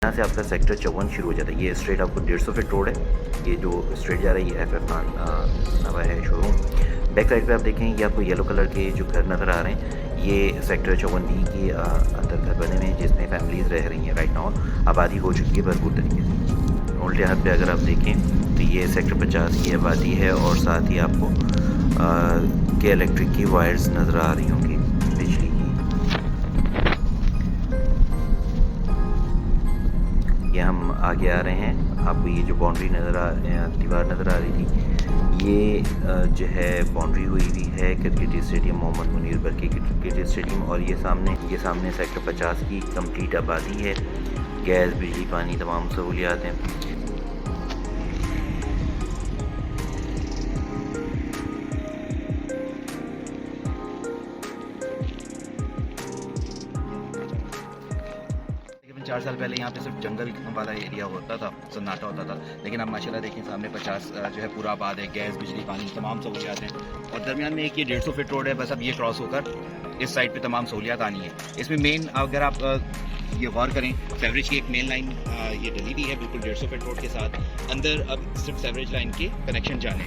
यहाँ से आपका सेक्टर 54 शुरू हो जाता है। ये स्ट्रेट आपको 150 फीट रोड है। ये जो स्ट्रेट जा रही है FF खान नवा है शोरूम। बैक साइड पे आप देखें ये आपको येलो कलर के जो घर नज़र आ रहे हैं, ये सेक्टर 54B के अंदर घर बने हुए हैं जिसमें फैमिलीज़ रह रही हैं राइट नाउ। आबादी हो चुकी है भरपूर तरीके से। उल्टे हाथ पे अगर आप देखें तो ये सेक्टर 50 की आबादी है और साथ ही आपको के इलेक्ट्रिक की वायर्स नज़र आ रही होंगी बिजली की। ये हम आगे आ रहे हैं, आपको ये जो बाउंड्री दीवार नज़र आ रही थी, ये जो है बाउंड्री हुई हुई है क्रिकेट स्टेडियम मोहम्मद मुनीर बल्कि क्रिकेट स्टेडियम। और ये सामने सेक्टर 50 की कंप्लीट आबादी है। गैस बिजली पानी तमाम सहूलियात हैं। तकरीबन 4 साल पहले यहाँ पे सिर्फ जंगल वाला एरिया होता था, सन्नाटा होता था, लेकिन अब माशाल्लाह देखें सामने 50 जो है पूरा आबाद है। गैस बिजली पानी तमाम सहूलियात हैं और दरमियान में एक ये 150 फीट रोड है। बस अब ये क्रॉस होकर इस साइड पे तमाम सहूलियात आनी है। इसमें मेन अगर आप ये गौर करें, सेवरेज की एक मेन लाइन ये डली हुई है बिल्कुल 150 फीट रोड के साथ। अंदर अब सिर्फ सेवरेज लाइन के कनेक्शन जाने।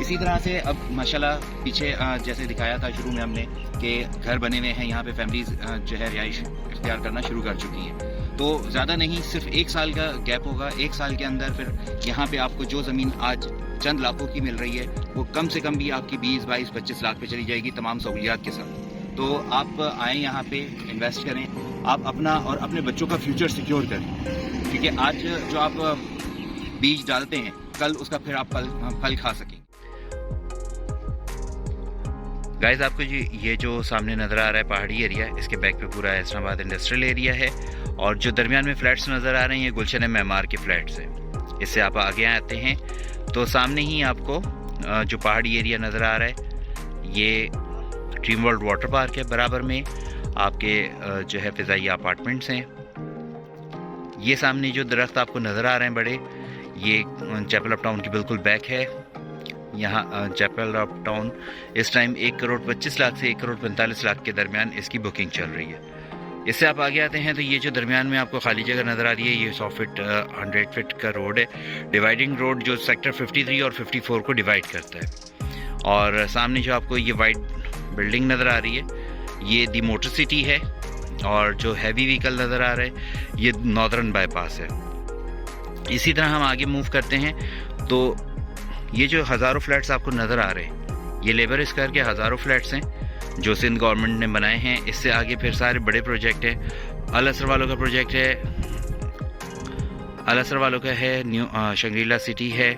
इसी तरह से अब माशाल्लाह पीछे जैसे दिखाया था शुरू में हमने कि घर बने हुए हैं, यहाँ पे फैमिलीज़ जो है रिहाइश इख्तियार करना शुरू कर चुकी हैं। तो ज़्यादा नहीं, सिर्फ 1 साल का गैप होगा। 1 साल के अंदर फिर यहाँ पे आपको जो ज़मीन आज चंद लाखों की मिल रही है वो कम से कम भी आपकी 20, 22, 25 लाख पे चली जाएगी तमाम सहूलियात के साथ। तो आप आएँ यहाँ पे इन्वेस्ट करें, आप अपना और अपने बच्चों का फ्यूचर सिक्योर करें, क्योंकि आज जो आप बीज डालते हैं कल उसका फिर आप फल खा सकें। गाइस आपको ये जो सामने नज़र आ रहा है पहाड़ी एरिया, इसके बैक पे पूरा इस्लामाबाद इंडस्ट्रियल एरिया है और जो दरमियान में फ्लैट्स नज़र आ रहे हैं ये गुलशन मेमार के फ्लैट्स हैं। इससे आप आगे आते हैं तो सामने ही आपको जो पहाड़ी एरिया नज़र आ रहा है ये ड्रीम वर्ल्ड वाटर पार्क है। बराबर में आपके जो है फ़िज़ाइया अपार्टमेंट्स हैं। ये सामने जो दरख्त आपको नज़र आ रहे हैं बड़े, ये चैपल ऑफ टाउन की बिल्कुल बैक है। यहाँ चैपल ऑफ टाउन इस टाइम 1 करोड़ 25 लाख से 1 करोड़ 45 लाख के दरमियान इसकी बुकिंग चल रही है। इससे आप आगे आते हैं तो ये जो दरमियान में आपको खाली जगह नज़र आ रही है ये 100 फीट 100 फीट का रोड है, डिवाइडिंग रोड जो सेक्टर 53 और 54 को डिवाइड करता है। और सामने जो आपको ये वाइट बिल्डिंग नज़र आ रही है ये दी मोटर सिटी है और जो हैवी व्हीकल नज़र आ रहा है ये नॉर्दर्न बाईपास है। इसी तरह हम आगे मूव करते हैं तो ये जो हज़ारों फ्लैट्स आपको नज़र आ रहे हैं ये लेबर स्क्वायर के हज़ारों फ्लैट्स हैं जो सिंध गवर्नमेंट ने बनाए हैं। इससे आगे फिर सारे बड़े प्रोजेक्ट हैं। अल असर वालों का प्रोजेक्ट है, अल असर वालों का है, न्यू शंग्रीला सिटी है।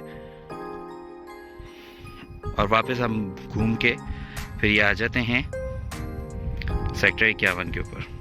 और वापस हम घूम के फिर ये आ जाते हैं सेक्टर 51 के ऊपर।